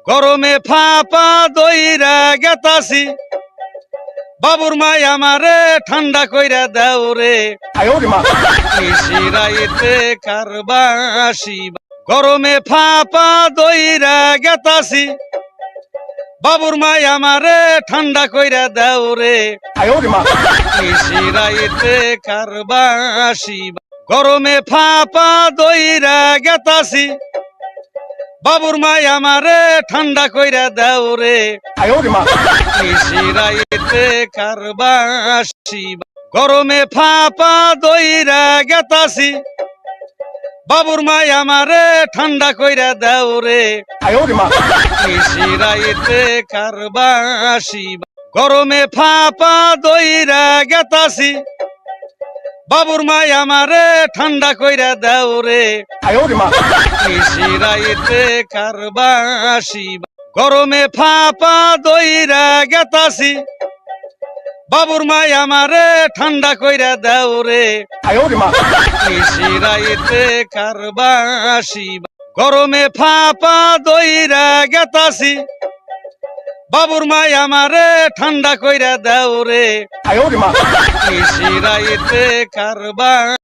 গরমে ফাপা দইরা গেতাছি বাবুর মাই আমারে ঠান্ডা কইরা দাও রে রাইতে কারবাসি গরমে ফাপা দইরা গেতাছি বাবুর মাই আমারে ঠান্ডা কইরা দাও রে রাইতে কারবাসি গরমে ফাপা দইরা গেতাছি বাবুর মাই আমারে ঠান্ডা কইরা দাও রে রাইতে কারবাসি গরমে ফাপা দইরা গেতাছি বাবুর মাই আমারে ঠান্ডা কইরা দাও রে রাইতে কারবাসি গরমে ফাপা দইরা গেতাছি বাবুর মাই আমারে ঠান্ডা কইরা দাও রে রাইতে কারবাসি গরমে ফাপা দইরা গেতাছি বাবুর মাই আমারে ঠান্ডা কইরা দাও রে রাইতে কারবাসি গরমে ফাপা দইরা গেতাছি বাবুর মাই আমারে ঠান্ডা কইরা দাও রে রাইতে কারবা